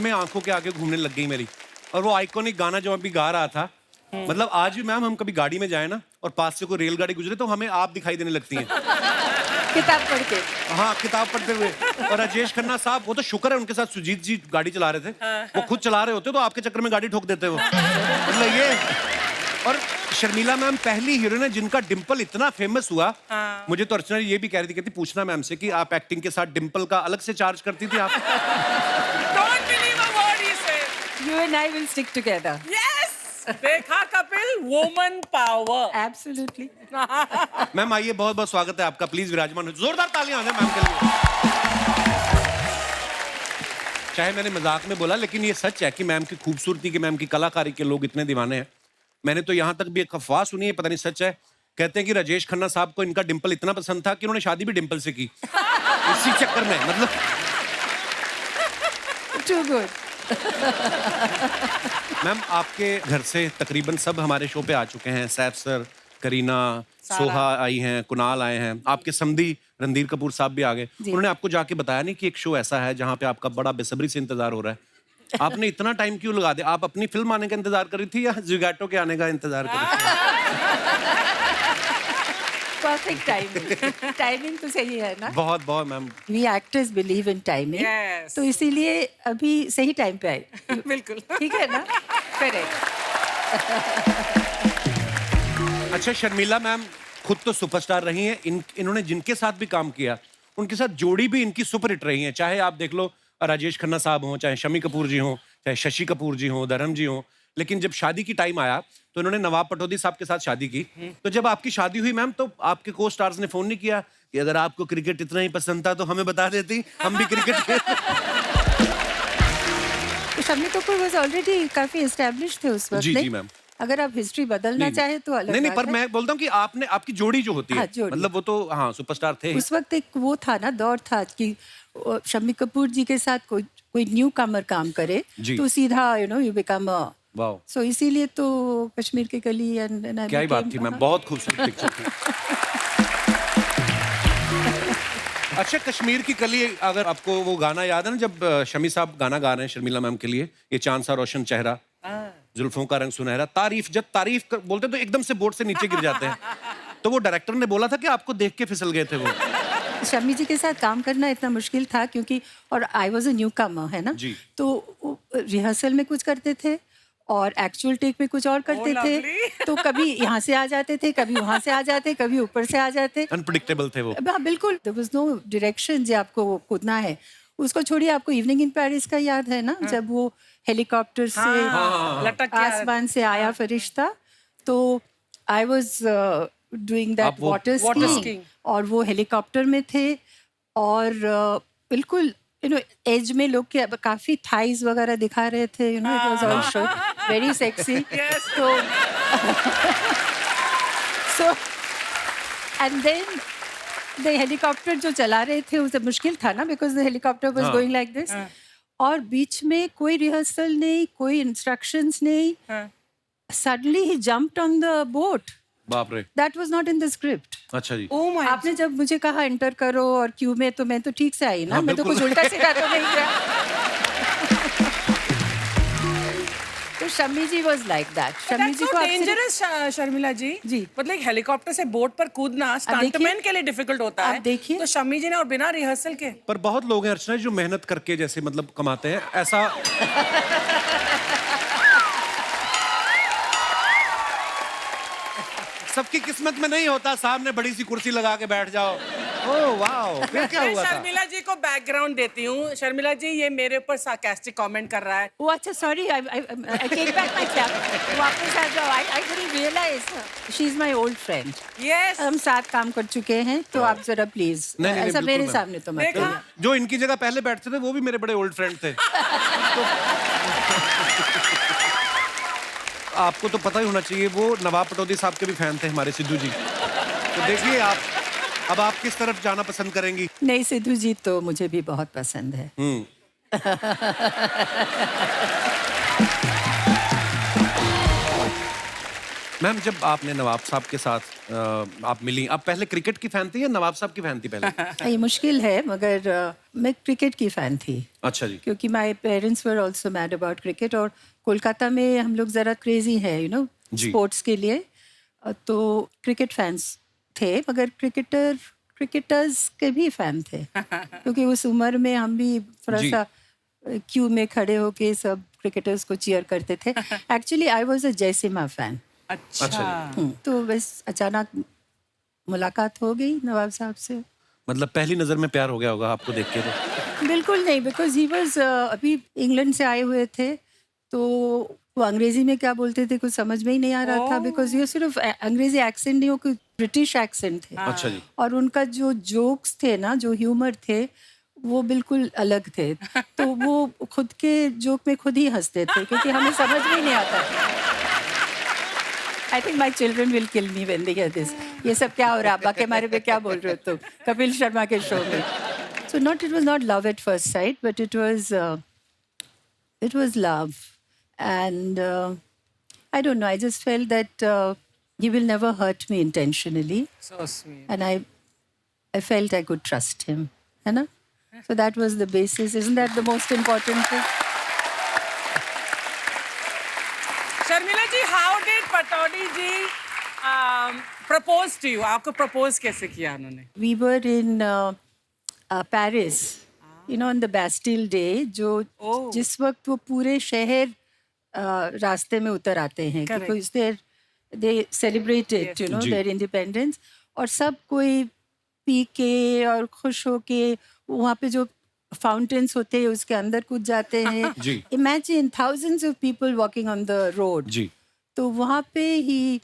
फिल्में आंखों के आगे घूमने लग गई मेरी। और वो आइकॉनिक गाना जो अभी गा रहा था, मतलब आज भी मैम हम कभी गाड़ी में जाए ना और पास से कोई रेलगाड़ी गुजरे तो हमें आप दिखाई देने लगती हैं। किताब पढ़ के। हाँ, किताब पढ़ते हुए। और राजेश खन्ना साहब, वो तो शुक्र है उनके साथ सुजीत जी गाड़ी चला रहे थे, वो खुद चला रहे होते तो आपके चक्कर में गाड़ी ठोक देते वो। मतलब ये। और शर्मिला मैम पहली हीरोइन है जिनका डिंपल इतना फेमस हुआ। मुझे तो अर्चना ये भी कह रही थी, कहती पूछना मैम से कि आप एक्टिंग के साथ डिंपल का अलग से चार्ज करती थी आप? Don't believe a word he said. You and I will stick together. Yes. देखा Kapil, woman power. Absolutely. Ma'am आइए, बहुत बहुत स्वागत है आपका, प्लीज विराजमान हो। जोरदार तालियां हो मैम के लिए। चाहे मैंने मजाक में बोला, लेकिन ये सच है कि मैम की खूबसूरती के, मैम की कलाकारी के लोग इतने दीवाने हैं। मैंने तो यहाँ तक भी एक अफवाह सुनी है, पता नहीं सच है, कहते हैं कि राजेश खन्ना साहब को इनका डिंपल इतना पसंद था कि उन्होंने शादी भी डिंपल से की। इसी चक्कर में, मतलब Too good. मैम आपके घर से तकरीबन सब हमारे शो पे आ चुके हैं। सैफ सर, करीना, सोहा आई हैं, कुणाल आए हैं, आपके समधी रणधीर कपूर साहब भी आ गए। उन्होंने आपको जाके बताया नहीं कि एक शो ऐसा है जहाँ पे आपका बड़ा बेसब्री से इंतजार हो रहा है? आपने इतना टाइम क्यों लगा दिया? आप अपनी फिल्म आने का इंतजार कर रही थी या ज़ुगैटो के आने का इंतजार कर रही थी? Perfect timing. Timing तो सही है ना? बहुत बहुत ma'am. We actors believe in timing. Yes. तो इसीलिए अभी सही टाइम पे आए। बिल्कुल। ठीक है ना? Correct. अच्छा, शर्मिला मैम खुद तो सुपरस्टार रही हैं, इन्होंने जिनके साथ भी काम किया उनके साथ जोड़ी भी इनकी सुपर हिट रही है। चाहे आप देख लो राजेश खन्ना साहब हों, चाहे शम्मी कपूर जी हों, चाहे शशि कपूर जी हों, धर्म जी हों, लेकिन जब शादी की टाइम आया तो इन्होंने नवाब पटौदी साहब के साथ शादी की। तो जब आपकी शादी हुई मैम, तो आपके को स्टार्स ने फोन नहीं किया कि अगर आपको क्रिकेट इतना ही पसंद था तो हमें बता देती, हम भी क्रिकेट खेलते? शम्मी कपूर वाज ऑलरेडी काफी एस्टैब्लिश्ड थे उस वक्त। जी जी मैम। अगर आप हिस्ट्री बदलना चाहे तो अलग नहीं, बात पर है। मैं बोलता हूँ कि आपने, आपकी जोड़ी जो होती है, जोड़ी। मतलब वो तो हाँ सुपरस्टार थे ही। उस वक्त एक वो था ना, दौर था कि शम्मी कपूर जी के साथ कोई न्यू कमर काम करे तो सीधा यू बिकम वाओ। सो इसीलिए तो कश्मीर की कली एंड क्या ही बात थी मैम, बहुत खूबसूरत पिक्चर थी। अच्छा, कश्मीर की कली, अगर आपको वो गाना याद है ना जब शमी साहब गाना गा रहे हैं शर्मिला मैम के लिए, ये चांद सा रोशन चेहरा, जुल्फों का रंग सुनहरा, तारीफ, जब तारीफ बोलते तो एकदम से बोर्ड से नीचे गिर जाते हैं। तो वो डायरेक्टर ने बोला था कि आपको देख के फिसल गए थे वो? शम्मी जी के साथ काम करना इतना मुश्किल था क्योंकि, और आई वॉज अ न्यू कमर, है ना जी। तो रिहर्सल में कुछ करते थे और एक्चुअल टेक में कुछ और करते थे। तो कभी यहाँ से आ जाते थे, कभी वहाँ से आ जाते, कभी ऊपर से आ जाते। अनप्रेडिक्टेबल थे वो। हाँ बिल्कुल, देयर वाज नो डायरेक्शन जो आपको वो कूदना है। उसको छोड़िए, आपको इवनिंग इन पेरिस का याद है ना, जब वो हेलीकॉप्टर से लटक के आसमान से आया फरिश्ता, तो I was doing that water skiing और वो हेलीकॉप्टर में थे और बिल्कुल एज में लोग के काफी थाइज वगैरह दिखा रहे थे, it was all show very sexy. So and then the helicopter जो चला रहे थे उसे मुश्किल था ना, because the helicopter was going like this, और बीच में कोई रिहर्सल नहीं, कोई इंस्ट्रक्शंस नहीं, सडनली ही जंप्ड ऑन द बोट। बाप रे। That was not in the script. अच्छा जी। आपने जब मुझे कहा एंटर करो और क्यू में, तो मैं तो ठीक से आई ना, मैं तो कुछ उल्टा सीधा तो नहीं किया। तो शम्मी जी वाज लाइक दैट। शम्मी जी को डेंजरस शर्मिला जी। मतलब हेलीकॉप्टर से बोट पर कूदना स्टंटमैन के लिए डिफिकल्ट होता है। देखिए तो शम्मी जी ने, और बिना रिहर्सल के। पर बहुत लोग हैं अर्चना जो मेहनत करके जैसे मतलब कमाते हैं, ऐसा सबकी किस्मत में नहीं होता। सामने बड़ी सी कुर्सी लगा के बैठ जाओ। ओह वाओ, फिर क्या हुआ था? शर्मिला जी को बैकग्राउंड देती हूँ। शर्मिला जी, ये मेरे ऊपर सार्कास्टिक कमेंट कर रहा है। ओह अच्छा, sorry, I take back my clap. वापस आ जाओ। I didn't realise she is my old friend. Yes, हम साथ काम कर चुके हैं, तो आप जरा प्लीज ऐसा मेरे सामने तो मत करो। जो इनकी जगह पहले बैठते थे वो भी मेरे बड़े ओल्ड फ्रेंड थे। आपको तो पता ही होना चाहिए, वो नवाब पटौदी साहब के भी फैन थे हमारे, सिद्धू जी। तो देखिए आप अब आप किस तरफ जाना पसंद करेंगी? नहीं, सिद्धू जी तो मुझे भी बहुत पसंद है। मैम जब आपने नवाब साहब के साथ आप मिली, आप पहले क्रिकेट की फैन थी या नवाब साहब की फैन थी पहले? ये मुश्किल है मगर मैं क्रिकेट की फ़ैन थी अच्छा जी। क्योंकि my parents were also mad about cricket और कोलकाता में हम लोग ज़रा क्रेजी है यू नो जी। स्पोर्ट्स के लिए तो क्रिकेट फैंस थे मगर क्रिकेटर्स के भी फ़ैन थे क्योंकि उस उम्र में हम भी थोड़ा जी। सा क्यू में खड़े होके सब क्रिकेटर्स को चीयर करते थे actually I was a Jaisimha fan अच्छा तो बस अचानक मुलाकात हो गई नवाब साहब से मतलब पहली नजर में प्यार हो गया होगा आपको देख के तो। बिल्कुल नहीं बिकॉज ही वाज अभी इंग्लैंड से आए हुए थे तो वो अंग्रेजी में क्या बोलते थे कुछ समझ में ही नहीं आ रहा था बिकॉज ये सिर्फ अंग्रेजी एक्सेंट नहीं वो कुछ ब्रिटिश एक्सेंट थे अच्छा जी। और उनका जो जोक्स थे ना जो ह्यूमर थे वो बिल्कुल अलग थे तो वो खुद के जोक में खुद ही हंसते थे क्योंकि हमें समझ में ही नहीं आता I think my children will kill me when they hear this ये सब क्या हो रहा है अब्बा के बारे में क्या बोल रहे हो तुम कपिल शर्मा के शो में so not it was not love at first sight but it was love and I don't know I just felt that he will never hurt me intentionally so sweet and I felt I could trust him है ना so that was the basis isn't that the most important thing Sharmila ji how did Pataudi ji propose to you आपको propose कैसे किया उन्होंने we were in Paris, you know, on the Bastille Day, जो जिस वक्त वो पूरे शहर रास्ते में उतर आते हैं Correct. क्योंकि they celebrated, you know, ji. their independence और सब कोई पी के और खुश होके वहाँ पे जो फाउंटेन्स होते हैं उसके अंदर कूद जाते हैं जी। Imagine thousands of people walking on the road. जी। तो वहाँ पे ही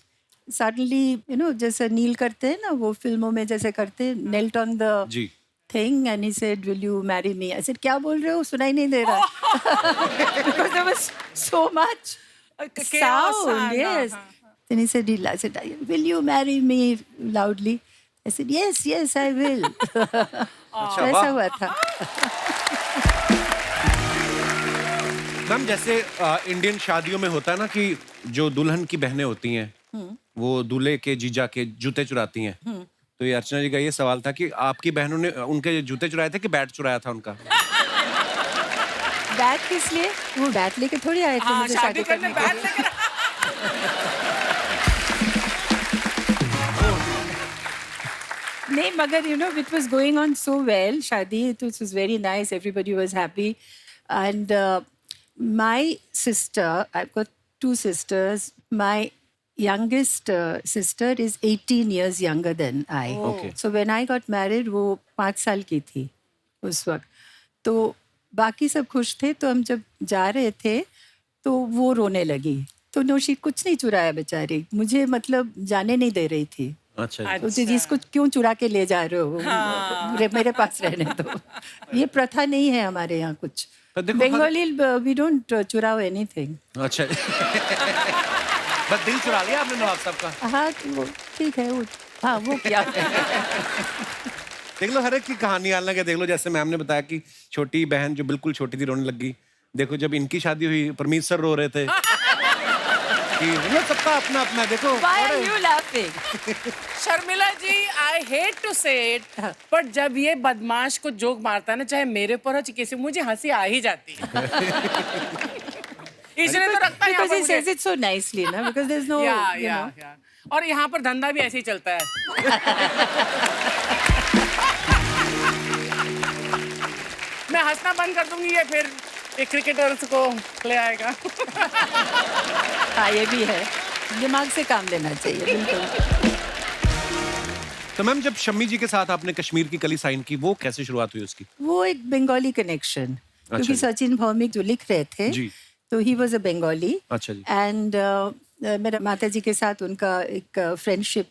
सडनली यू नो जैसे नील करते हैं ना वो फिल्मों में जैसे करते हैं नेल्ट ऑन द जी। Thing and he said will you marry me I said क्या बोल रहे हो सुनाई नहीं दे रहा because there was so much sound yes then he said I said will you marry me loudly I said yes I will अच्छा ऐसा वाह। हुआ था मैम जैसे इंडियन शादियों में होता है ना कि जो दुल्हन की बहनें होती हैं वो दूल्हे के जीजा के जूते चुराती हैं तो ये अर्चना जी का ये सवाल था कि आपकी बहनों ने उनके जूते चुराए थे कि बैट चुराया था उनका? बैट किस लिए वो बैट लेके थोड़ी आए थे मुझे शादी करने के बैठ लिए लेकर नहीं मगर you know it was going on so well शादी it was very nice everybody was happy and my sister I've got two sisters my youngest sister is 18 years younger than I Okay. so when I got married वो 5 साल की थी उस वक्त तो बाकी सब खुश थे तो हम जब जा रहे थे तो वो रोने लगी तो नौशी कुछ नहीं चुराया बेचारी मुझे मतलब जाने नहीं दे रही थी अच्छा तो जिसको क्यों चुरा के ले जा रहे हो मेरे पास रहने दो ये प्रथा नहीं है हमारे यहाँ कुछ पर देखो बंगाली वी डोंट चुराओ एनीथिंग अच्छा बस दिल चुरा लिया आपने नवाब साहब का। हाँ तो वो ठीक है वो हाँ वो क्या देख लो हर एक की कहानी अलग है। देख लो जैसे मैम ने बताया कि छोटी बहन जो बिल्कुल छोटी थी रोने लगी। देखो जब इनकी शादी हुई परमीत सर रो रहे थे कि वो सबका अपना अपना देखो। Why are you laughing? Sharmila ji I hate to say it but जब ये बदमाश को जोक मारता है ना चाहे मेरे पर हो चाहे किसी मुझे हंसी आ ही जाती है इसलिए तो रखता है यहाँ Because पर he मुझे। says it so nicely, ना? Because there's no, you know. या और यहाँ पर धंधा भी ऐसे ही चलता है मैं हंसना बंद कर दूंगी ये फिर एक क्रिकेटर्स को ले आएगा हाँ ये भी है दिमाग से काम लेना चाहिए बिल्कुल तो मैम जब शम्मी जी के साथ आपने कश्मीर की कली साइन की वो कैसे शुरुआत हुई उसकी? वो एक बंगाली कनेक्शन क्योंकि जी। सचिन भौमिक जो लिख रहे थे जी। तो ही वॉज अ बंगाली अच्छा जी। एंड मेरा माता जी के साथ उनका एक फ्रेंडशिप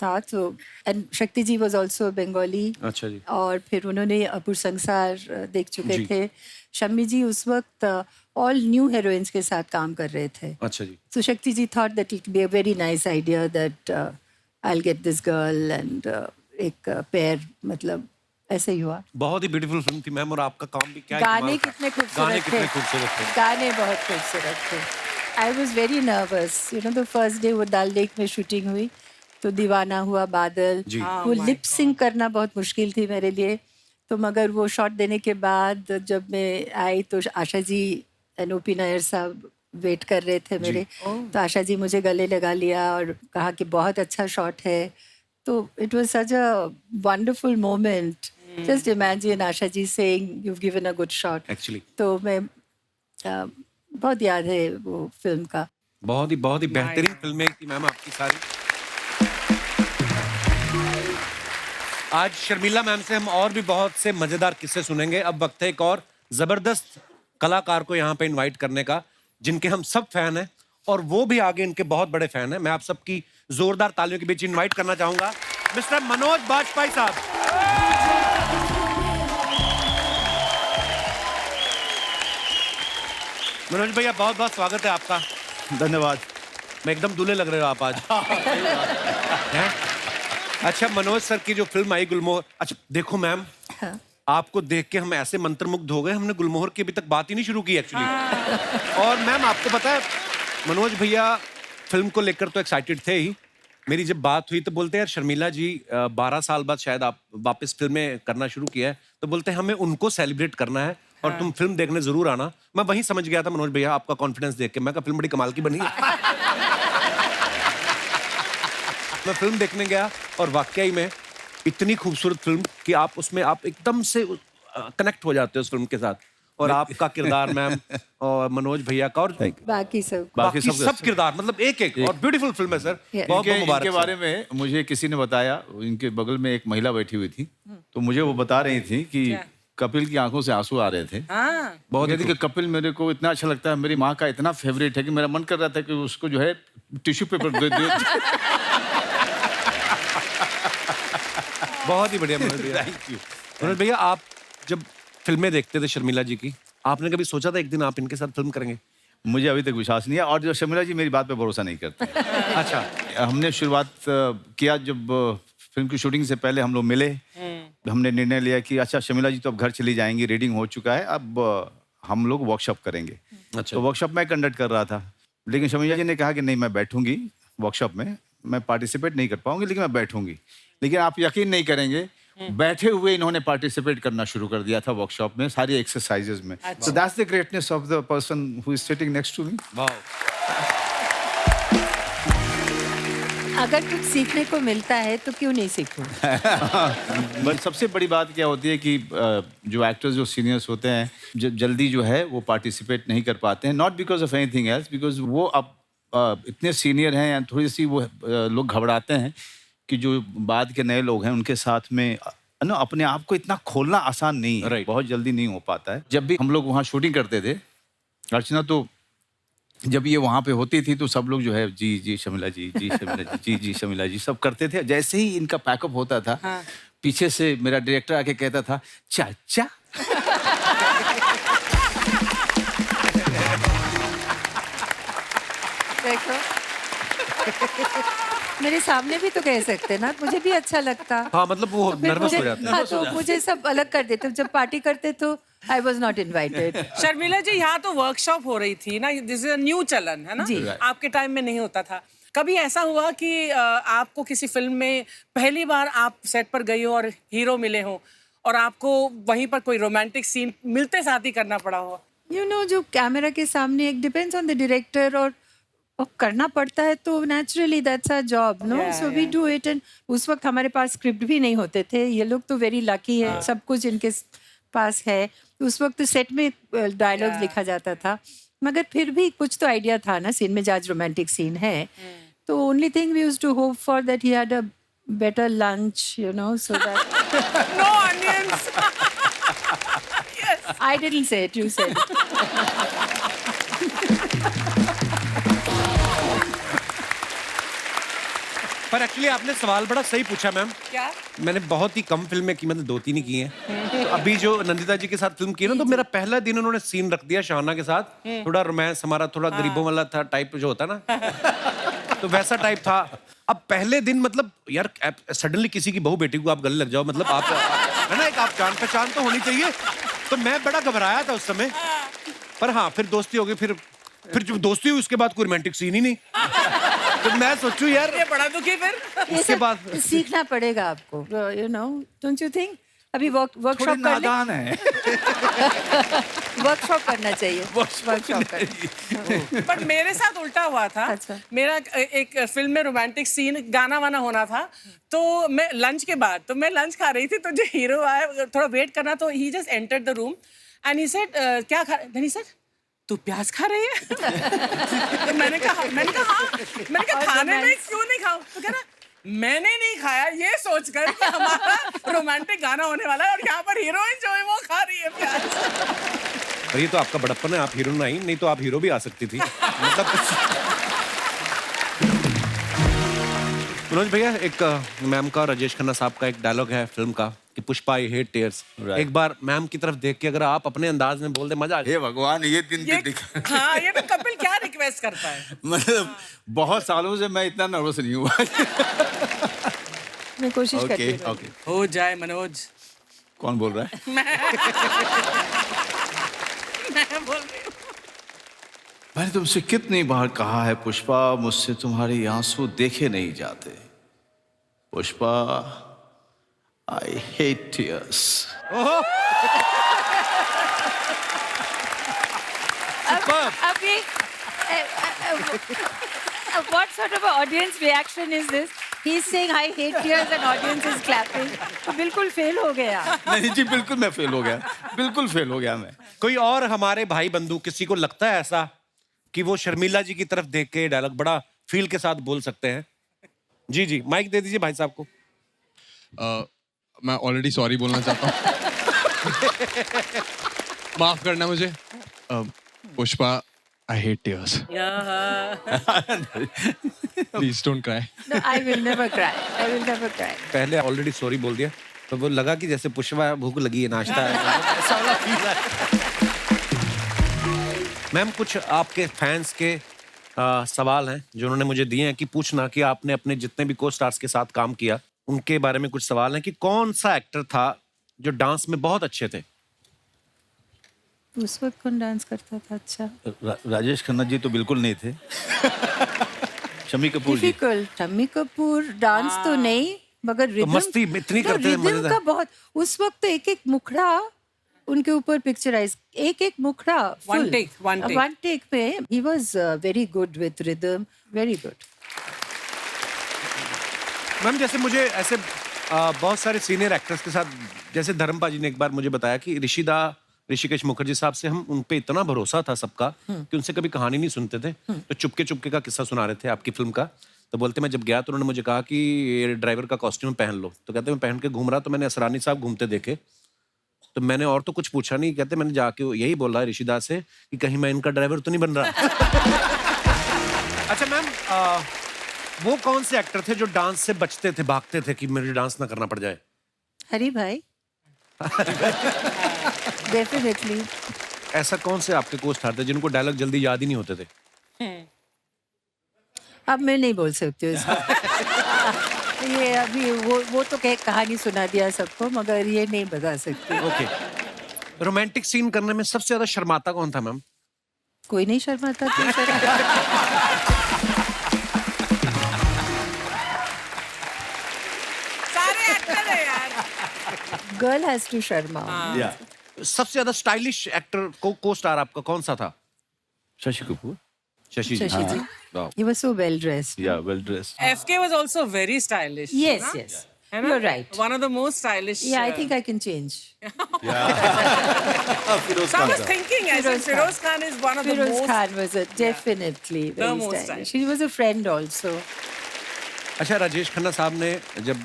था तो एंड शक्ति जी वॉज ऑल्सो बंगाली अच्छा जी। और फिर उन्होंने अपुर संसार देख चुके जी। थे शम्मी जी उस वक्त ऑल न्यू हीरोइंस के साथ काम कर रहे थे अच्छा जी। So Shakti ji thought that it would be a very nice idea that I'll get this girl and एक pair मतलब ऐसे ही हुआ बहुत ही ब्यूटीफुल फिल्म थी मैम और आपका काम भी क्या ही गाने कमाल था। कितने गाने खूबसूरत कितने थे खूबसूरत थे। गाने बहुत खूबसूरत थे आई was very nervous, you know the first day वो डल लेक में शूटिंग हुई, तो दीवाना हुआ बादल, जी। वो लिप सिंक करना बहुत मुश्किल थी मेरे लिए। तो मगर वो शॉट देने के बाद जब मैं आई तो आशा जी एंड ओपी नायर साहब वेट कर रहे थे मेरे, तो आशा जी मुझे गले लगा लिया और कहा कि बहुत अच्छा शॉट है। तो it was such a wonderful moment. Just imagine Asha ji saying you have given a good shot. Actually तो मैं बहुत याद है वो फिल्म का। बहुत ही बेहतरीन फिल्में थी मैम आपकी सारी। आज शर्मिला मैम से हम और भी बहुत से मजेदार किस्से सुनेंगे। अब वक्त है एक और जबरदस्त कलाकार को यहाँ पे इनवाइट करने का, जिनके हम सब फैन हैं और वो भी आगे इनके बहुत बड़े फैन हैं। मैं आप सबकी जोरदार तालियों के बीच इनवाइट करना चाहूंगा मिस्टर मनोज बाजपेयी साहब। मनोज भैया बहुत बहुत स्वागत है आपका। धन्यवाद। मैं एकदम दूल्हे लग रहे हो आप आज। हैं? अच्छा मनोज सर की जो फिल्म आई गुलमोहर, अच्छा देखो मैम, हाँ। आपको देख के हम ऐसे मंत्रमुग्ध हो गए, हमने गुलमोहर की अभी तक बात ही नहीं शुरू की एक्चुअली। और मैम आपको पता है मनोज भैया फिल्म को लेकर तो एक्साइटेड थे ही। मेरी जब बात हुई तो बोलते हैं यार शर्मिला जी 12 साल बाद शायद आप वापस फिल्में करना शुरू किया है, तो बोलते हैं हमें उनको सेलिब्रेट करना है और तुम फिल्म देखने जरूर आना। मैं वहीं समझ गया था मनोज भैया आपका कॉन्फिडेंस देख के, मैं कहा फिल्म बड़ी कमाल की बनी है। मैं फिल्म देखने गया और वाकई में इतनी खूबसूरत फिल्म कि आप उसमें आप एकदम से कनेक्ट हो जाते हो उस फिल्म के साथ। और आपका किरदार मैम और मनोज भैया का और बाकी सब बाकी सब किरदार मतलब एक और ब्यूटीफुल फिल्म है सर। Yeah. बहुत बहुत मुबारक इनके सर। बारे में मुझे किसी ने बताया, इनके बगल में एक महिला बैठी हुई थी, तो मुझे वो बता रही थी कि कपिल की आंखों से आंसू आ रहे थे। हाँ बहुत कहती कि कपिल मेरे को इतना अच्छा लगता है, मेरी माँ का इतना फेवरेट है कि मेरा मन कर रहा था कि उसको जो है टिश्यू पेपर दे दो। बहुत ही बढ़िया मनोज भैया। Thank you. मनोज भैया आप जब फिल्में देखते थे शर्मिला जी की, आपने कभी सोचा था एक दिन आप इनके साथ फिल्म करेंगे? मुझे अभी तक विश्वास नहीं है, और जो शर्मिला जी मेरी बात पे भरोसा नहीं करते। अच्छा हमने शुरुआत किया जब फिल्म की शूटिंग से पहले हम लोग मिले, हमने निर्णय लिया कि अच्छा शर्मिला जी तो अब घर चली जाएंगी, रीडिंग हो चुका है, अब हम लोग वर्कशॉप करेंगे। अच्छा। तो वर्कशॉप मैं कंडक्ट कर रहा था, लेकिन शर्मिला जी ने कहा कि नहीं मैं बैठूंगी वर्कशॉप में, मैं पार्टिसिपेट नहीं कर पाऊंगी लेकिन मैं बैठूंगी। लेकिन आप यकीन नहीं करेंगे, बैठे हुए इन्होंने पार्टिसिपेट करना शुरू कर दिया था वर्कशॉप में, सारी एक्सरसाइजेज में। So that's the greatness of the person who is sitting next to me. वाह। अगर कुछ सीखने को मिलता है तो क्यों नहीं सीखूं? बट सबसे बड़ी बात क्या होती है कि जो एक्टर्स जो सीनियर्स होते हैं जल्दी जो है वो पार्टिसिपेट नहीं कर पाते हैं, not because of anything else, because वो अब इतने सीनियर हैं या थोड़ी सी वो लोग घबराते हैं कि जो बाद के नए लोग हैं उनके साथ में ना अपने आप को इतना खोलना आसान नहीं है। Right. बहुत जल्दी नहीं हो पाता है। जब भी हम लोग वहाँ शूटिंग करते थे अर्चना, तो जब ये वहाँ पे होती थी तो सब लोग जो है जी जी शर्मिला जी, जी शर्मिला जी, जी जी शर्मिला जी सब करते थे। जैसे ही इनका पैकअप होता था, पीछे से मेरा डायरेक्टर आके कहता था चाचा। देखो मेरे सामने भी तो कह सकते ना, मुझे भी अच्छा लगता। हाँ मतलब वो फिर नर्वस मुझे- हो जाते हैं। हाँ, तो मुझे सब अलग कर देते। जब पार्टी करते तो I was not invited. Sharmila ji यहाँ तो वर्कशॉप हो रही थी ना, दिस इज अ न्यू चलन है ना, जी। आपके टाइम में नहीं होता था। कभी ऐसा हुआ कि आपको किसी फिल्म में पहली बार आप सेट पर गई हो और हीरो मिले हो और आपको वहीं पर कोई रोमांटिक सीन मिलते साथ ही करना पड़ा हो? यू नो जो कैमरा के सामने एक डिपेंड्स ऑन द डायरेक्टर, और करना पड़ता है तो naturally that's our job, no, so we do it. And उस वक्त हमारे पास स्क्रिप्ट भी नहीं होते थे। ये लोग तो वेरी लकी है, सब कुछ इनके पास है। उस वक्त सेट में डायलॉग्स लिखा जाता था, मगर फिर भी कुछ तो आइडिया था ना सीन में, आज रोमांटिक सीन है तो only thing we used to hope for that he had a better lunch, you know, so that no onions. I didn't say it, you said it. पर एक्चुअली आपने सवाल बड़ा सही पूछा मैम। क्या? मैंने बहुत ही कम फिल्में की, मतलब 2-3 ही की हैं। तो अभी जो नंदिता जी के साथ फिल्म की ना, तो मेरा पहला दिन उन्होंने सीन रख दिया शाहना के साथ, थोड़ा रोमांस हमारा थोड़ा गरीबों वाला था टाइप जो होता ना, तो वैसा टाइप था। अब पहले दिन मतलब यार सडनली किसी की बहू बेटी को आप गले लग जाओ, मतलब आप है ना, एक आप जान पहचान तो होनी चाहिए। तो मैं बड़ा घबराया था उस समय, पर हाँ फिर दोस्ती हो गई, फिर फिर जब दोस्ती हुई उसके बाद कोई रोमांटिक सीन ही नहीं। तो मैं सोचूं यार ये बड़ा दुखी फिर। ये उसके सब बाद सीखना पड़ेगा आपको, you know, don't you think? अभी थोड़ी वर्कशॉप कर ले, नादान है। वर्कशॉप करना चाहिए, वर्कशॉप कर। पर मेरे साथ उल्टा हुआ था। अच्छा। मेरा एक फिल्म में रोमांटिक सीन गाना वाना होना था, तो मैं लंच के बाद, तो मैं लंच खा रही थी, तो जो हीरो आया थोड़ा वेट करना, तो he just entered the room and he said क्या खा, देन ही सेड तू प्याज खा रही है? तो मैंने कहा हाँ। मैंने कहा खाने में क्यों नहीं खाऊं? तो कह रहा मैंने नहीं खाया ये सोचकर कि हमारा रोमांटिक गाना होने वाला है और यहाँ पर हीरोइन जो है वो खा रही है प्याज। और ये तो आपका बड़प्पन है, आप हीरो नहीं तो आप हीरो भी आ सकती थी। मतलब मनोज भैया, एक मैम का और राजेश खन्ना साहब का एक डायलॉग है फिल्म का कि Pushpa I hate tears. Right. एक बार मैम की तरफ देख के अगर आप अपने अंदाज में बोल दे मजा आ जाए। हे भगवान, ये दिन ये तो दिखा। हाँ, ये तो कपिल क्या रिक्वेस्ट करता है। मतलब बहुत सालों से मैं इतना नर्वस नहीं हुआ। मैं कोशिश करती ओके हूँ। ओके। हो जाए मनोज। कौन बोल रहा है? मैं बोल रही हूँ। मैंने तुमसे कितनी बार कहा है पुष्पा, मुझसे तुम्हारे आंसू देखे नहीं जाते। Pushpa, I hate tears. अब ये what sort of a audience reaction is this? He's saying I hate tears and audience is clapping. तो बिल्कुल फेल हो गया। नहीं जी, बिल्कुल मैं फेल हो गया, बिल्कुल फेल हो गया मैं। कोई और हमारे भाई बंधु किसी को लगता है ऐसा कि वो शर्मिला जी की तरफ देख के डायलॉग बड़ा फील के साथ बोल सकते हैं? जी जी, माइक दे दीजिए भाई साहब को। मैं ऑलरेडी सॉरी बोलना चाहता हूँ। माफ करना मुझे। Pushpa, I hate tears. Please don't cry. No, I will never cry. I will never cry. पहले ऑलरेडी सॉरी बोल दिया तो वो लगा कि जैसे पुष्पा भूख लगी है, नाश्ता है, ऐसा वाला फील है। मैम, कुछ आपके फैंस के सवाल हैं जो उन्होंने मुझे दिए हैं कि पूछना कि आपने अपने जितने भी को स्टार्स के साथ काम किया उनके बारे में कुछ सवाल हैं कि कौन सा एक्टर था जो डांस में बहुत अच्छे थे? उस वक्त कौन डांस करता था अच्छा? राजेश खन्ना जी तो बिल्कुल नहीं थे। शम्मी कपूर जी। डिफिकल्ट। शम्मी कपूर डांस तो नहीं, मगर रिदम मस्ती इतनी करते थे, रिदम मजेदार। का बहुत। उस वक्त तो एक एक मुखड़ा उनके ऊपर पिक्चराइज, एक एक मुखड़ा One take. पे he was very good with rhythm, very good. Ma'am, जैसे मुझे ऐसे बहुत सारे सीनियर एक्टर्स के साथ, जैसे धर्मपा जी ने एक बार मुझे बताया कि ऋषिकेश मुखर्जी साहब से हम उन पे इतना भरोसा था सबका कि उनसे कभी कहानी नहीं सुनते थे, तो चुपके चुपके का किस्सा सुना रहे थे आपकी फिल्म का। तो बोलते मैं जब गया तो उन्होंने मुझे कहा कि ये ड्राइवर का कॉस्ट्यूम पहन लो, तो कहते मैं पहन के घूम रहा, तो मैंने असरानी साहब घूमते देखे, तो मैंने और तो कुछ पूछा नहीं, कहते मैंने जाके यही बोला ऋषिदास से कि कहीं मैं इनका ड्राइवर तो नहीं बन रहा। अच्छा मैम, वो कौन से एक्टर थे जो डांस से बचते थे, भागते थे कि मुझे डांस ना करना पड़ जाए? हरी भाई। डेफिनेटली। ऐसा कौन से आपके को स्टार थे जिनको डायलॉग जल्दी याद ही नहीं होते थे? अब मैं नहीं बोल सकती हूँ इसको। ये अभी वो तो कहानी सुना दिया सबको, मगर ये नहीं बता सकती। ओके। रोमांटिक सीन करने में सबसे ज्यादा शर्माता कौन था मैम? कोई नहीं शर्माता था। सारे एक्टर है यार। Girl has to Sharma. या सबसे ज्यादा स्टाइलिश एक्टर को स्टार आपका कौन सा था? शशि कपूर। शशि जी। शशि जी। वाह। He was so well dressed. या well dressed. FK was also very stylish. Yes, ना? yes. है ना? You're right. One of the most stylish. Yeah, I think I can change. Firoz So I Khan was साहब। thinking, I said Feroz Khan is one of the Firoz most. Khan was definitely very most stylish. He was a friend also. अच्छा, राजेश खन्ना साहब ने जब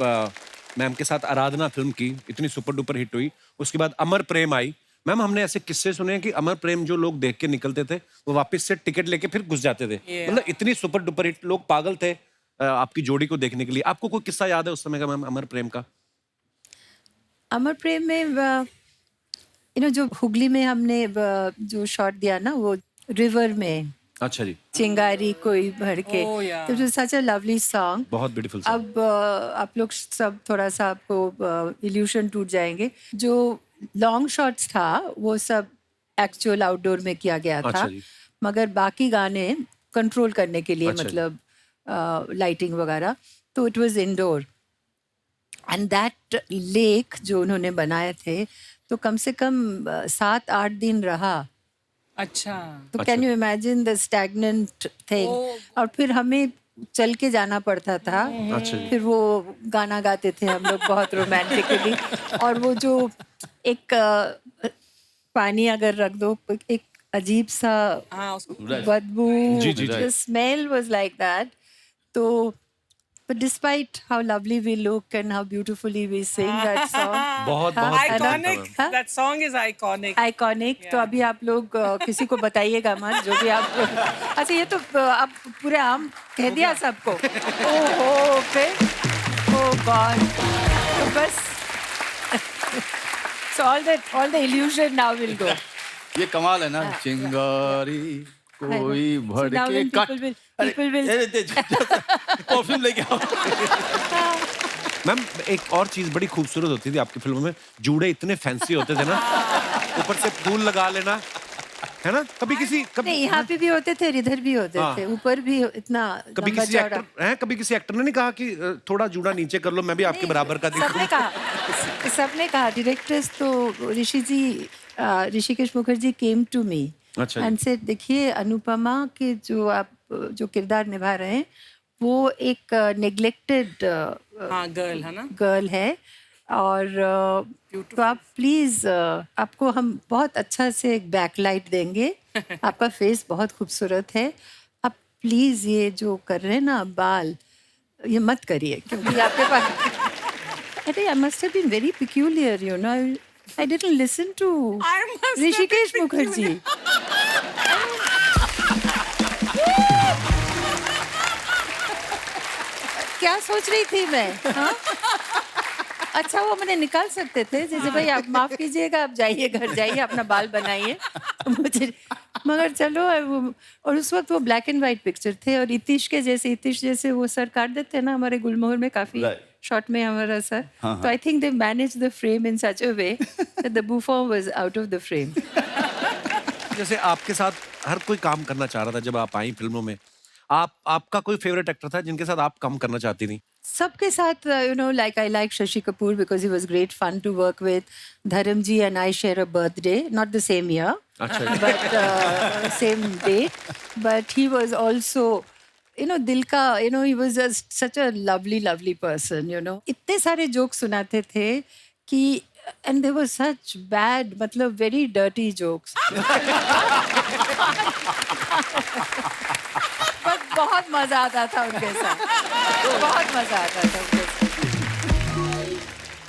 ma'am के साथ आराधना film की, इतनी super duper hit हुई, उसके बाद अमर प्रेम आई। मैम, हमने ऐसे किस्से सुने हैं कि अमर प्रेम जो लोग देख के निकलते थे वो वापस से टिकट लेके फिर घुस जाते थे। Yeah. मतलब इतनी सुपर डुपर हिट, लोग पागल थे आपकी जोड़ी को देखने के लिए। आपको कोई किस्सा याद है उस समय का मैम अमर प्रेम का? अमर प्रेम में जो हुगली में हमने जो शॉट दिया ना, वो रिवर में अच्छा जी, चिंगारी कोई भर के, Oh, yeah. तो सच अ लवली सॉन्ग। बहुत ब्यूटीफुल। अब आप लोग सब थोड़ा सा आपको इल्यूशन टूट जाएंगे। जो लॉन्ग शॉट्स था वो सब एक्चुअल आउटडोर में किया गया था। अच्छा जी। मगर बाकी गाने कंट्रोल करने के लिए अच्छा। मतलब लाइटिंग वगैरह, तो it was indoor. And that lake जो उन्होंने बनाए थे तो कम से कम 7-8 दिन रहा। अच्छा। तो can you imagine the stagnant thing. और फिर हमें चल के जाना पड़ता था। अच्छा जी। फिर वो गाना गाते थे हम लोग बहुत रोमांटिकली। और वो जो एक पानी अगर रख दो, एक अजीब सा हाँ उसको बदबू, जी, जी, जी। the smell was like that. तो but despite how lovely we look and how beautifully we sing that song, बहुत हाँ, बहुत है ना? iconic. हाँ? That song is iconic. Iconic. तो अभी आप लोग किसी को बताइएगा मत, जो भी आप अच्छा ये तो आप पूरे आम कह दिया सबको। ओहो फिर ओ गॉड। तो बस so all the illusion now will go. ये कमाल है ना, चिंगारी कोई So now भड़के when cut. people will perfume लेके आओ। मैम एक और चीज बड़ी खूबसूरत होती थी आपकी फिल्मों में, जूड़े इतने फैंसी होते थे ना, ऊपर से फूल लगा लेना, है ना? कभी नहीं, यहाँ पे भी होते थे, इधर भी होते हाँ। थे, ऊपर भी इतना कभी लंबा किसी चौड़ा। एक्टर हैं, कभी किसी एक्टर ने नहीं कहा कि थोड़ा जूड़ा नीचे कर लो, मैं भी आपके नहीं, बराबर का दिखूं? सबने कहा डायरेक्टर्स तो Hrishikesh Mukherjee came to me अच्छा जी। एंड से देखिए अनुपमा के जो किरदार निभा रहे हैं वो एक नेग्लेक्टेड हाँ गर्ल है ना। गर्ल है। और तो आप प्लीज आपको हम बहुत अच्छा से एक बैकलाइट देंगे। आपका फेस बहुत खूबसूरत है, आप प्लीज ये जो कर रहे हैं ना बाल, ये मत करिए क्योंकि आपके पास अरे I must have been very peculiar, you know, I didn't listen to I must have been Hrishikesh Mukherjee. क्या सोच रही थी मैं, हाँ? अच्छा वो मैंने निकाल सकते थे, जैसे भाई आप माफ कीजिएगा, आप जाइए घर जाइए अपना बाल बनाइए मुझे, मगर चलो और उस वक्त वो ब्लैक एंड व्हाइट पिक्चर थे और इतिश जैसे वो सर काट देते हैं ना हमारे गुलमोहर में काफी शॉर्ट में हमारा सर, तो I think they manage the frame in such a way that the बुफॉन was out of the frame. जैसे आपके साथ हर कोई काम करना चाह रहा था जब आप आई फिल्मों में, आपका कोई फेवरेट एक्टर था जिनके साथ आप काम करना चाहती थी? सबके साथ you know like I like Shashi Kapoor because he was great fun to work with. Dharam ji and I share a birthday, not the same year अच्छा but same day, but he was also you know दिल का, you know, he was just such a lovely person, you know. इतने सारे joke सुनाते थे कि and they were such bad, मतलब very dirty jokes. but बहुत मजा आता था उनके साथ, बहुत मजा आता था उनके साथ।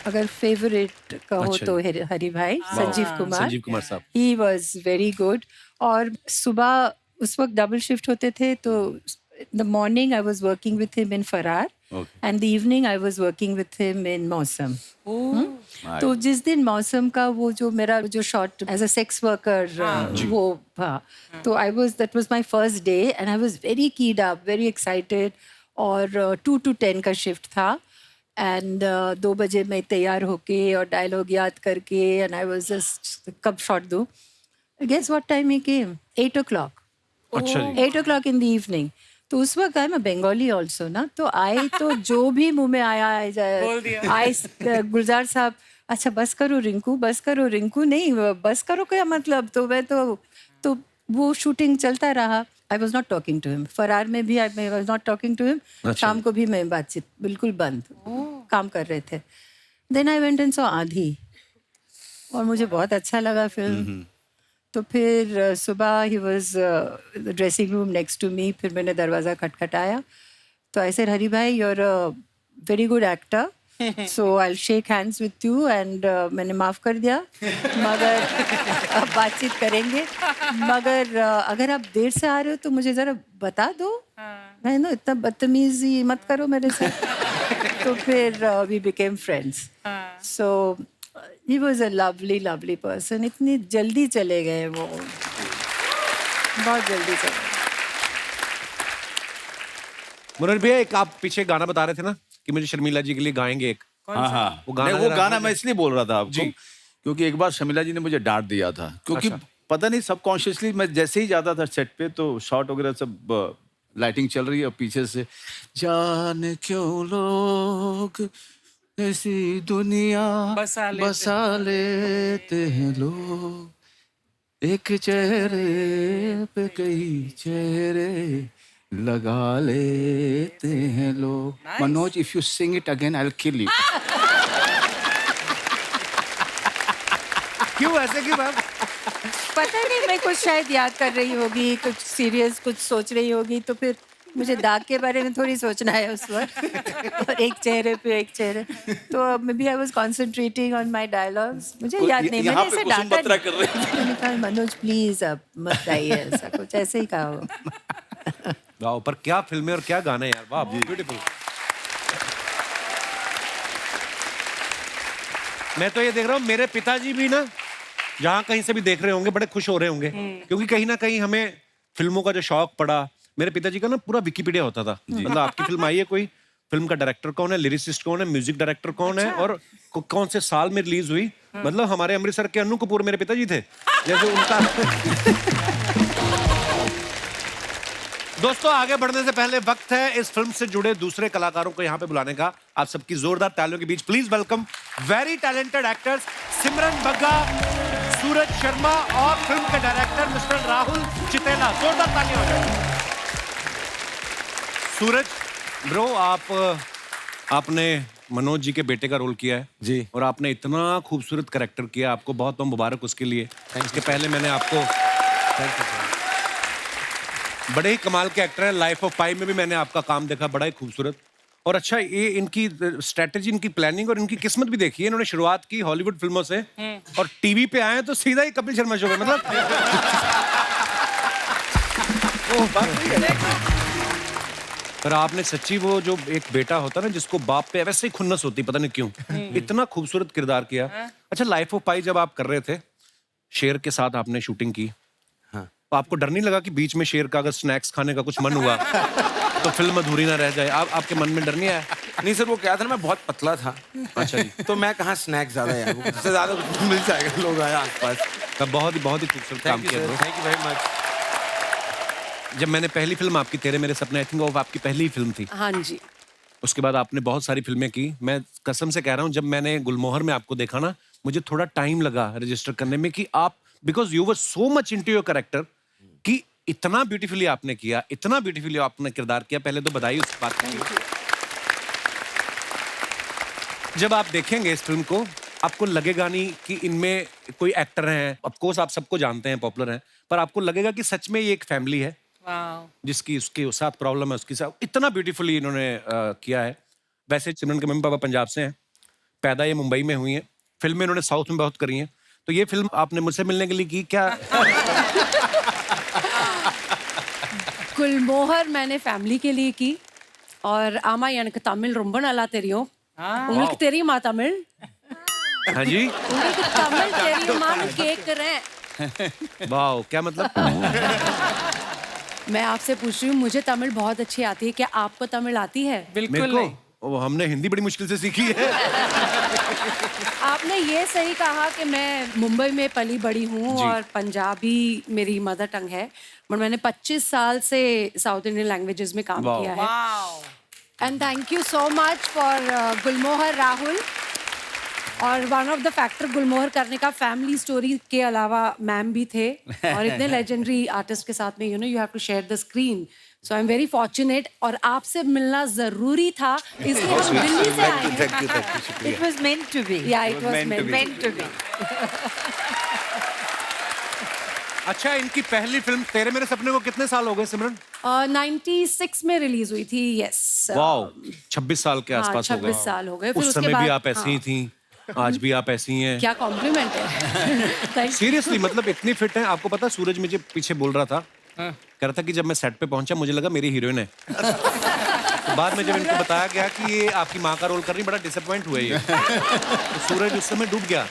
अगर फेवरेट कहो अच्छा। तो हरि भाई संजीव संजीव कुमार साहब। He was very good. और सुबह उस वक्त डबल शिफ्ट होते थे, तो the morning I was working with him in Faraar and the evening I was working with him in Mausam. तो जिस दिन मौसम का वो जो मेरा जो shot as a sex worker वो था, तो I was that was my first day and I was very keyed up, very excited. और 2 to 10 का शिफ्ट था एंड 2 बजे मैं तैयार होके और डायलॉग याद करके एंड आई वाज जस्ट कब शॉट दूँ। Guess what time he came? 8 o'clock। अच्छा जी। 8 o'clock इन द इवनिंग। तो उस वक्त आई मैं बंगाली ऑल्सो ना, तो आई तो जो भी मुंह में बोल दिया। आई गुलजार साहब अच्छा बस करो रिंकू नहीं बस करो क्या मतलब। तो मैं तो वो शूटिंग चलता रहा। I was not talking to him. फरार में भी I was not talking to him. शाम को भी मैं बातचीत बिल्कुल बंद, काम कर रहे थे। Then I went and saw Aandhi और मुझे बहुत अच्छा लगा फिल्म। तो फिर सुबह he was dressing room next to me. फिर मैंने दरवाज़ा खटखटाया तो आई सेड हरी भाई you are a very good actor, so I shake hands with you and मैंने माफ़ कर दिया, मगर अब बातचीत करेंगे, मगर अगर आप देर से आ रहे हो तो मुझे ज़रा बता दो। मैं ना इतना बदतमीजी मत करो मेरे साथ। तो फिर we became friends. So he was a lovely person. इतनी जल्दी चले गए वो, बहुत जल्दी चले गए। मुनर भैया एक आप पीछे गाना बता रहे थे ना कि मुझे शर्मिला जी के लिए गाएंगे एक। हाँ वो गाना नहीं, वो जरा गाना बोलिए। मैं इसलिए बोल रहा था आपको क्योंकि एक बार शर्मिला जी ने मुझे डांट दिया था, क्योंकि पता नहीं सबकॉन्शियसली मैं जैसे ही जाता था सेट पे तो शॉट वगैरह सब लाइटिंग चल रही है और पीछे से जाने क्यों लोग ऐसी दुनिया बसा लेते हैं लोग, एक चेहरे पे कई चेहरे लगा लेते हैं लोग. Manoj, if you sing it again I will kill you. क्यों ऐसे क्यों मैम? पता नहीं, मैं कुछ शायद याद कर रही होगी, कुछ सीरियस कुछ सोच रही होगी, तो फिर मुझे दाग के बारे में थोड़ी सोचना है उस वक्त. और एक चेहरे पे एक चेहरे, तो maybe I was concentrating on my dialogues. मुझे याद नहीं, मैंने ऐसे डांटा नहीं. मैंने कहा मनोज प्लीज अब मत गाइए, ऐसा कुछ ऐसे ही कहा हो. वाह, पर क्या फिल्में और क्या गाने यार, वाह ब्यूटीफुल. मैं तो ये देख रहा हूँ मेरे पिताजी भी ना जहाँ कहीं से भी देख रहे होंगे बड़े खुश हो रहे होंगे, क्योंकि कहीं ना कहीं हमें फिल्मों का जो शौक पड़ा, मेरे पिताजी का ना पूरा विकिपीडिया होता था. मतलब आपकी फिल्म आई है, कोई फिल्म का डायरेक्टर कौन है, लिरिसिस्ट कौन है, म्यूजिक डायरेक्टर कौन है, और कौन से साल में रिलीज हुई. मतलब हमारे अमृतसर के अन्नू कपूर मेरे पिताजी थे, जैसे उनका. दोस्तों, आगे बढ़ने से पहले वक्त है इस फिल्म से जुड़े दूसरे कलाकारों को यहाँ पे बुलाने का. आप सबकी जोरदार तालियों के बीच please welcome very talented actors Simran Bagga, Suraj Sharma और फिल्म के डायरेक्टर मिस्टर राहुल चितेला. जोरदार तालियां हो जाए. सूरज ब्रो, आपने मनोज जी के बेटे का रोल किया है जी, और आपने इतना खूबसूरत कैरेक्टर किया, आपको बहुत बहुत मुबारक उसके लिए. इसके पहले मैंने आपको बड़े ही कमाल के एक्टर हैं, लाइफ ऑफ पाई में भी मैंने आपका काम देखा, बड़ा ही खूबसूरत. और अच्छा, ये इनकी स्ट्रेटेजी, इनकी प्लानिंग और इनकी किस्मत भी देखी है. इन्होंने शुरुआत की हॉलीवुड फिल्मों से और टीवी पे आए तो सीधा ही कपिल शर्मा शो में. मतलब पर आपने सच्ची वो जो एक बेटा होता ना जिसको बाप पे वैसे ही खुन्नस होती, पता नहीं क्यों, इतना खूबसूरत किरदार किया. अच्छा, लाइफ ऑफ पाई जब आप कर रहे थे, शेर के साथ आपने शूटिंग की, तो आपको डर नहीं लगा कि बीच में शेर का अगर स्नैक्स खाने का कुछ मन हुआ तो फिल्म अधूरी ना रह जाए? आपके मन में डर नहीं आया? नहीं सर, वो क्या था ना, मैं बहुत पतला था. अच्छा जी. तो मैं कहाँ स्नैक्स ज्यादा यार, वो उससे ज्यादा कुछ मिल जाएगा, लोग आए आसपास. तब बहुत ही खूबसूरत काम किया. Thank you very much. जब मैंने पहली फिल्म आपकी तेरे मेरे सपने, आई थिंक वो आपकी पहली ही फिल्म थी. हाँ जी. उसके बाद आपने बहुत सारी फिल्में की. मैं कसम से कह रहा हूँ, जब मैंने गुलमोहर में आपको देखा ना, मुझे थोड़ा टाइम लगा रजिस्टर करने में कि आप, because you were so much into your character, कि इतना ब्यूटीफुली आपने किया, इतना ब्यूटीफुली आपने किरदार किया. पहले तो बधाई उस बात के लिए. जब आप देखेंगे इस फिल्म को, आपको लगेगा नहीं कि इनमें कोई एक्टर हैं. ऑफ कोर्स आप सबको जानते हैं, पॉपुलर हैं, पर आपको लगेगा कि सच में ये एक फैमिली है जिसकी उसके साथ प्रॉब्लम है, उसके साथ इतना ब्यूटीफुली इन्होंने किया है. वैसे सिमरन के मम्मी पापा पंजाब से हैं, पैदा ये मुंबई में हुई हैं, फिल्में इन्होंने साउथ में बहुत करी हैं. तो ये फिल्म आपने मुझसे मिलने के लिए की क्या? गुलमोहर मैंने फैमिली के लिए की और आमा எனக்கு தமிழ் ரொம்ப நல்லா தெரியும். உங்களுக்கு தெரியுமா தமிழ்? हाँ जी. உங்களுக்கு தமிழ் தெரியுமான்னு கேக்குறேன். वाओ, क्या मतलब? मैं आपसे पूछ रही हूँ, मुझे तमिल बहुत अच्छी आती है, क्या आपको तमिल आती है? बिल्कुल नहीं. वो हमने हिंदी बड़ी मुश्किल से सीखी है. आपने ये सही कहा कि मैं मुंबई में पली बड़ी हूँ और पंजाबी मेरी मदर टंग है, बट मैंने 25 साल से साउथ इंडियन लैंग्वेजेस में काम किया है. And thank you so much for Gulmohar Rahul. और one of the factor Gulmohar करने का फैमिली स्टोरी के अलावा मैम भी थे और इतने लेजेंडरी आर्टिस्ट के साथ में you know you have to share the screen. So I am very fortunate और आपसे मिलना जरूरी था, इसलिए हम दिल्ली से आए हैं. It was meant to be. Yeah, it was meant to be. अच्छा, इनकी पहली फिल्म तेरे मेरे सपने को कितने साल हो गए सिमरन? 96 में रिलीज हुई थी. यस. वाओ, 26 साल के आसपास हो गए. 26 साल हो गए. फिर उस उसके समय बाद भी आप ऐसी ही थी, आज भी आप ऐसी हैं. क्या कॉम्प्लीमेंट है. सीरियसली, मतलब इतनी फिट हैं. आपको पता, सूरज मुझे पीछे बोल रहा था, कह रहा था कि जब मैं सेट पे पहुंचा मुझे लगा मेरी हीरोइन है. तो बाद में जब इनको बताया गया कि ये आपकी माँ का रोल कर रही, बड़ा डिसअपॉइंट हुए ये. तो सूरज उस समय डूब गया.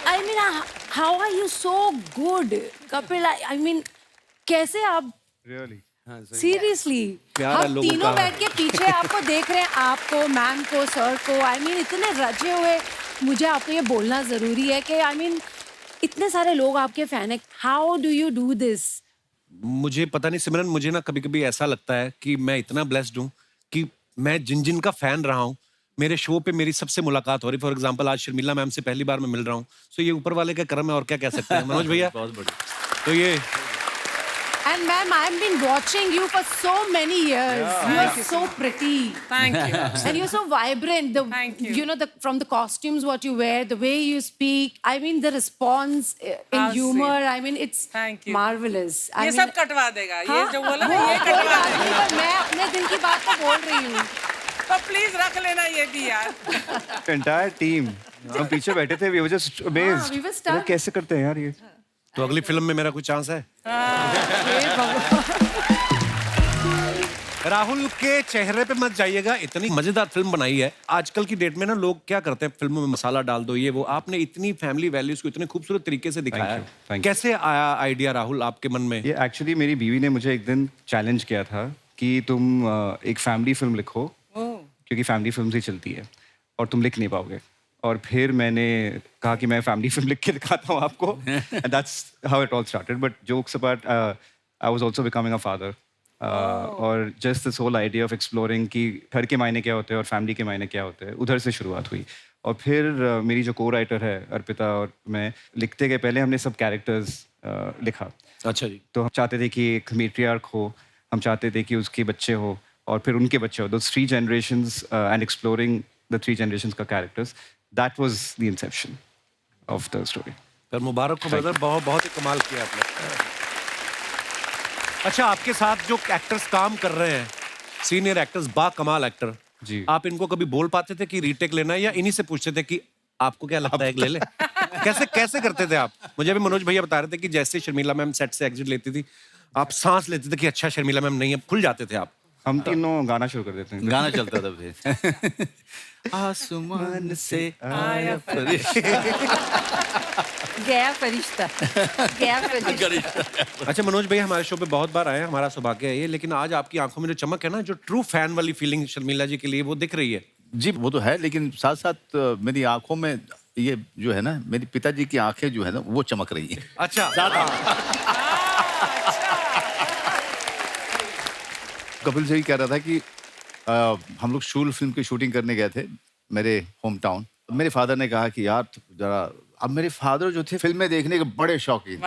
I mean how are you so good Kapil. I mean कैसे आप सीरियसली हम तीनों बैठ के पीछे आपको देख रहे हैं, आपको, मैम को, सर को. आई मीन इतने रचे हुए. मुझे आपको ये बोलना जरूरी है कि आई मीन इतने सारे लोग आपके फैन है, how do you do this? मुझे पता नहीं सिमरन, मुझे ना कभी कभी ऐसा लगता है कि मैं इतना ब्लेस्ड हूँ कि मैं जिन जिन का फैन रहा हूँ, मेरे शो पे मेरी सबसे मुलाकात हो रही। फॉर एग्जांपल आज शर्मिला मैम से पहली बार मैं मिल रहा हूँ, सो ये ऊपर वाले का करम है, और क्या कह सकते हैं मनोज भैया। बहुत बढ़िया। तो ये And ma'am, I've been watching you for so many years. You are so pretty. Thank you. And you're so vibrant. Thank you. You know, from the costumes, what you wear, the way you speak. I mean, the response in How humor. sweet. I mean, it's Thank you. marvelous. I ये mean, सब कटवा देगा, ये हाँ, जो बोला वो ना ये कोई कटवा बात नहीं, देगा। पर मैं अपने दिल की बात तो बोल रही हूँ. तो प्लीज रख लेना ये भी यार। एंटायर टीम हम पीछे बैठे थे, we were just amazed. we were stunned. कैसे करते हैं यार ये? तो अगली फिल्म में मेरा कोई चांस है? राहुल के चेहरे पे मत जाइएगा, इतनी मजेदार फिल्म बनाई है। आजकल की डेट में ना लोग क्या करते हैं, फिल्मों में मसाला डाल दो, ये वो। आपने इतनी फैमिली वैल्यूज को इतने खूबसूरत तरीके से दिखाया है। Thank you. कैसे आया आइडिया राहुल आपके मन में? ये एक्चुअली मेरी बीवी ने मुझे एक दिन चैलेंज किया था कि तुम एक फैमिली फिल्म लिखो, क्योंकि फैमिली फिल्म ही चलती है और तुम लिख नहीं पाओगे। और फिर मैंने कहा कि मैं फैमिली फिल्म लिख के दिखाता हूँ आपको, and that's how it all started. But jokes apart, I was also becoming a father, और just this whole idea of exploring कि घर के मायने क्या होते हैं और फैमिली के मायने क्या होते हैं, उधर से शुरुआत हुई। और फिर मेरी जो को राइटर है अर्पिता और मैं लिखते गए, पहले हमने सब कैरेक्टर्स लिखा। अच्छा जी। तो हम चाहते थे कि एक मेट्रियार्क हो, हम चाहते थे कि उसके बच्चे हो और फिर उनके बच्चे हो, दो 3 generations, and exploring the 3 generations का characters, that was the Inception of the story. पर मुबारक हो ब्रदर, बहुत बहुत ही कमाल किया आपने। अच्छा, आपके साथ जो एक्टर्स काम कर रहे हैं, सीनियर एक्टर्स, बा कमाल एक्टर जी। आप इनको कभी बोल पाते थे कि रीटेक लेना है, या इन्हीं से पूछते थे कि आपको क्या लगता है, एक ले ले? कैसे कैसे करते थे आप? मुझे भी मनोज भैया बता रहे थे कि जैसे शर्मिला मैम सेट से एग्जिट लेती थी, आप सांस लेते थे कि अच्छा शर्मिला मैम नहीं है, खुल जाते थे आप। हम तीनों गाना शुरू कर देते हैं। गाना चलता था फिर। आसमान से आया गया फरिश्ता, गया फरिश्ता। अच्छा मनोज भैया, हमारे शो पे बहुत बार आए हैं, हमारा सौभाग्य है ये, लेकिन आज आपकी आंखों में जो चमक है ना, जो ट्रू फैन वाली फीलिंग शर्मिला जी के लिए, वो दिख रही है। जी वो तो है, लेकिन साथ साथ मेरी आंखों में ये जो है ना, मेरे पिताजी की आंखें जो है ना, वो चमक रही हैं। अच्छा। कपिल से ही कह रहा था कि हम लोग शूल फिल्म की शूटिंग करने गए थे मेरे होम टाउन। मेरे फादर ने कहा कि यार जरा, अब मेरे फादर जो थे फिल्में देखने के बड़े शौकीन,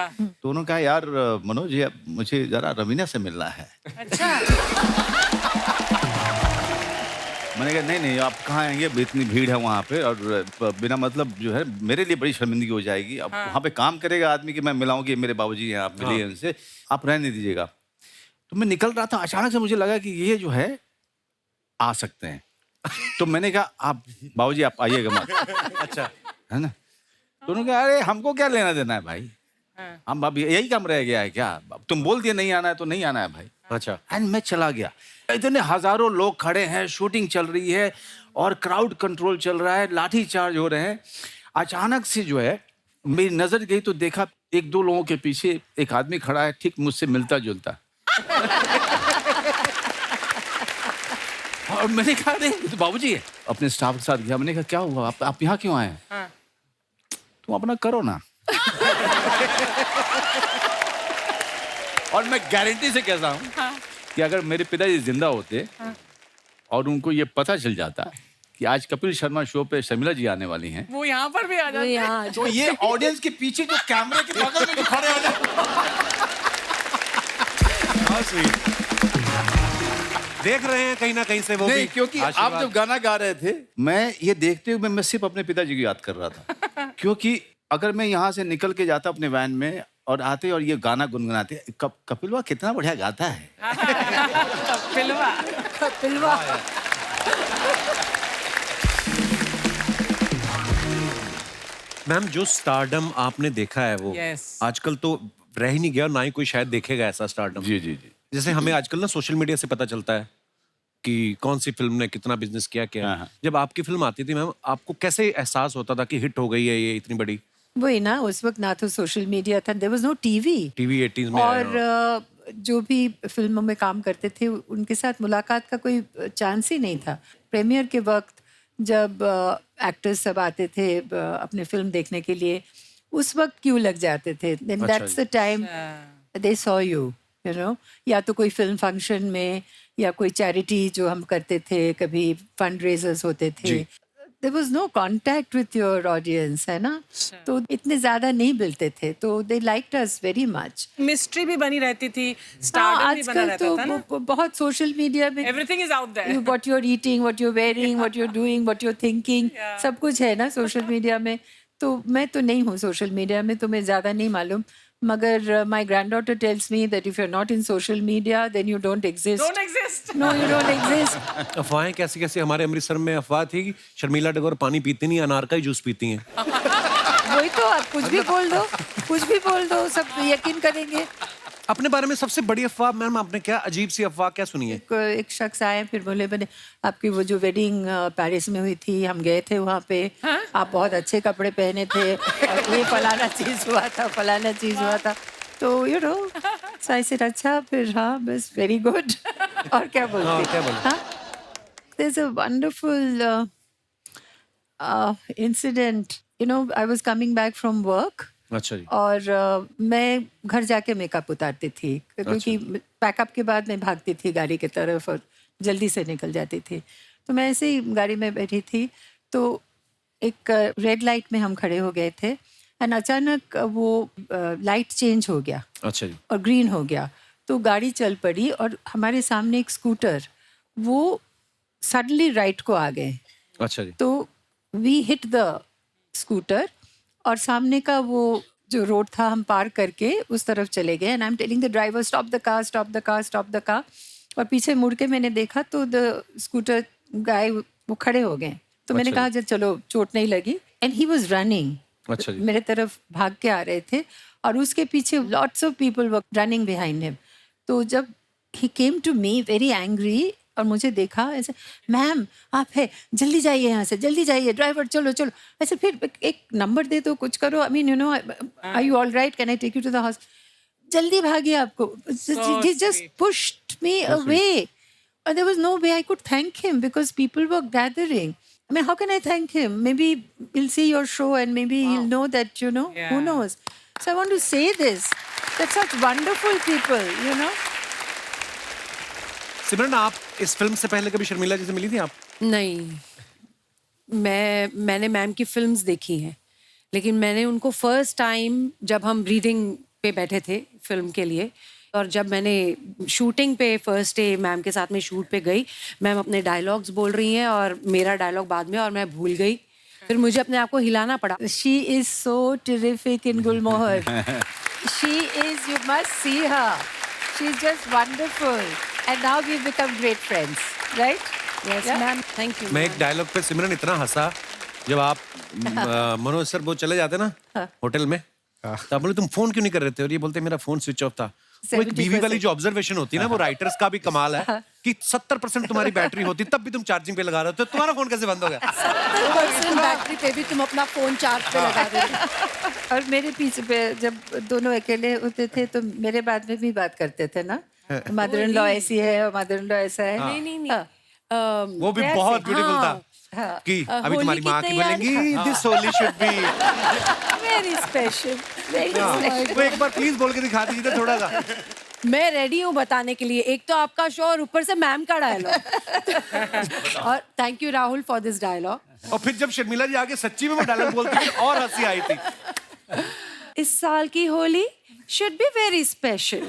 तो उन्होंने कहा यार मनोज, ये मुझे जरा रवीना से मिलना है। अच्छा। मैंने कहा नहीं नहीं, आप कहाँ आएंगे, इतनी भीड़ है वहाँ पे, और बिना मतलब जो है मेरे लिए बड़ी शर्मिंदगी हो जाएगी। अब वहाँ पे काम करेगा आदमी कि मैं मिलाऊँ कि मेरे बाबूजी हैं, आप मिलिए उनसे, आप रहने दीजिएगा। तो मैं निकल रहा था, अचानक से मुझे लगा कि ये जो है आ सकते हैं। तो मैंने कहा आप बाबूजी आप आइएगा मत। अच्छा। है ना? तो उन्होंने कहा अरे हमको क्या लेना देना है भाई, हम अब यही काम रह गया है क्या, तुम बोल दिए नहीं आना है तो नहीं आना है भाई। अच्छा। एंड मैं चला गया, इतने हजारों लोग खड़े हैं, शूटिंग चल रही है और क्राउड कंट्रोल चल रहा है, लाठी चार्ज हो रहे हैं। अचानक से जो है मेरी नजर गई तो देखा 1-2 लोगों के पीछे एक आदमी खड़ा है, ठीक मुझसे मिलता जुलता। और मैंने कहा अरे तो बाबूजी है। अपने स्टाफ के साथ गया, मैंने कहा क्या हुआ, आप यहाँ क्यों आए हैं? तुम अपना करो ना। और मैं गारंटी से कहता हूँ कि अगर मेरे पिताजी जिंदा होते और उनको ये पता चल जाता कि आज कपिल शर्मा शो पे शर्मिला जी आने वाली हैं, वो यहाँ पर भी आ जाते हैं। यहाँ तो ये ऑडियंस के पीछे जो कैमरे के बगल में जो खड़े हो देख रहे हैं कहीं ना कहीं से वो नहीं, भी क्योंकि आप आशीर्वाद। जब गाना गा रहे थे, मैं ये देखते हुए मैं सिर्फ अपने पिताजी की याद कर रहा था। क्योंकि अगर मैं यहाँ से निकल के जाता अपने वैन में और आते और ये गाना गुनगुनाते, कपिलवा कितना बढ़िया गाता है। फिल्मा। पिलवा। मैम, जो स्टारडम आपने देखा है वो Yes. आजकल तो रह ही नहीं गया, ना ही कोई शायद देखेगा ऐसा स्टारडम। जी जी जी। जैसे हमें आजकल ना सोशल मीडिया से पता चलता है कि कौन सी फिल्म ने कितना बिजनेस किया क्या। हाँ, हाँ। जब आपकी फिल्म आती थी मैम, आपको कैसे एहसास होता था कि हिट हो गई है ये इतनी बड़ी? वही ना, उस वक्त ना तो सोशल मीडिया था, there was no TV. TV 80s में और जो भी फिल्मों में काम करते थे उनके साथ मुलाकात का कोई चांस ही नहीं था। प्रीमियर के वक्त जब एक्टर्स सब आते थे अपने फिल्म देखने के लिए, उस वक्त क्यों लग जाते थे? Then that's the time they saw you, you know. या तो कोई फिल्म फंक्शन में या कोई चैरिटी जो हम करते थे, कभी फंड रेजर्स होते थे. There was no contact with your audience, है ना? तो इतने ज़्यादा नहीं मिलते थे, तो they liked us very much. Mystery भी बनी रहती थी, स्टारडम भी बना आजकल रहता था ना. तो बहुत सोशल मीडिया में Everything is out there. what you're eating, what you're wearing, what you're doing, what you're thinking, सब कुछ है ना सोशल मीडिया में. तो मैं तो नहीं हूँ सोशल मीडिया में, तो मैं ज़्यादा नहीं मालूम. मगर my granddaughter tells me that if you're not in social media, then you don't exist. Don't exist. No, you don't exist. अफवाहें कैसे कैसे. हमारे अमृतसर में अफवाह थी कि शर्मिला टैगोर पानी पीती नहीं, अनार का ही जूस पीती हैं. वही तो, आप कुछ भी बोल दो, कुछ भी बोल दो, सब यकीन करेंगे. अपने बारे में सबसे बड़ी अफवाह मैम, आपने क्या अजीब सी अफवाह क्या सुनी है? एक शख्स आए, फिर बोले मैंने आपकी वो जो वेडिंग पेरिस में हुई थी, हम गए थे वहाँ पे, आप बहुत अच्छे कपड़े पहने थे और ये फलाना चीज़ हुआ था, फलाना चीज़ हुआ था. तो यू नो से अच्छा, फिर हाँ बस वेरी गुड. और क्या बोलते? क्या बोलते? हाँ, there's a wonderful incident. You know, I was coming back from work. अच्छा जी. और मैं घर जाके मेकअप उतारती थी, क्योंकि पैकअप के बाद मैं भागती थी गाड़ी की तरफ और जल्दी से निकल जाती थी. तो मैं ऐसे ही गाड़ी में बैठी थी, तो एक रेड लाइट में हम खड़े हो गए थे एंड अचानक वो लाइट चेंज हो गया. अच्छा जी. और ग्रीन हो गया, तो गाड़ी चल पड़ी और हमारे सामने एक स्कूटर, वो सडनली राइट को आ गए. अच्छा जी. तो वी हिट द स्कूटर और सामने का वो जो रोड था हम पार करके उस तरफ चले गए. And I am telling the driver stop the car, stop the car, stop the car. और पीछे मुड़ के मैंने देखा तो द स्कूटर गाय वो खड़े हो गए. तो मैंने कहा चलो चोट नहीं लगी. एंड ही वाज रनिंग, अच्छा जी. मेरे तरफ भाग के आ रहे थे और उसके पीछे lots of people were running behind him. तो जब he came to me very angry और मुझे देखा ऐसे, मैम आप है, जल्दी जाइए यहाँ से, जल्दी जाइए, ड्राइवर चलो चलो. ऐसे फिर एक नंबर दे दो, कुछ करो. I mean you know, are you all right, can I take you to the hospital? जल्दी भागिए आपको. He just pushed me away and there was no way I could thank him because people were gathering. I mean, how can I thank him? Maybe he'll see your show and maybe he'll know that, you know, who knows. So I want to say this, that such wonderful people, you know. सिमरन, आप इस film से पहले कभी शर्मिला जी से मिली थी आप? नहीं, मैंने मैम की फिल्म्स देखी हैं, लेकिन मैंने उनको फर्स्ट टाइम जब हम रीडिंग पे बैठे थे फिल्म के लिए, और जब मैंने शूटिंग पे फर्स्ट डे मैम के साथ में शूट पे गई, मैम अपने डायलॉग्स बोल रही हैं और मेरा डायलॉग बाद में, और मैं भूल गई. फिर मुझे अपने आप को हिलाना पड़ा. She is so terrific in Gulmohar. She is, you must see her. She's just wonderful. And now we've become great friends, right? Yes ma'am, thank you. मैं एक डायलॉग पे सिमरन इतना हंसा जब आप मनोज सर वो चले जाते ना होटल में, तो आप बोले तुम फोन क्यों नहीं कर रहे थे, और ये बोलते मेरा फोन स्विच ऑफ था. वो एक बीवी वाली जो ऑब्जर्वेशन होती है ना, वो राइटर्स का भी कमाल है कि 70% तुम्हारी बैटरी होती तब भी तुम चार्जिंग पे लगा रहे हो, तो तुम्हारा फोन कैसे बंद हो गया? 70% बैटरी पे भी तुम अपना फोन चार्ज पे लगा देते. और मेरे पीछे पे जब दोनों अकेले होते थे तो मेरे बाद में भी बात करते थे ना, मदर इन लॉ ऐसी है और मदर इन लॉ ऐसा है. नहीं. वो भी बहुत ब्यूटीफुल था कि अभी तुम्हारी माँ की बोलेंगी this Holi should be very special, very special. वो एक बार प्लीज बोल के दिखा दीजिए थोड़ा सा. मैं रेडी हूँ बताने के लिए, एक तो आपका शो और ऊपर से मैम का डायलॉग. और thank you Rahul for this dialogue. और फिर जब शर्मिला जी आगे सच्ची में वो डायलॉग बोलती थी और हंसी आई थी. इस साल की Holi should be very special.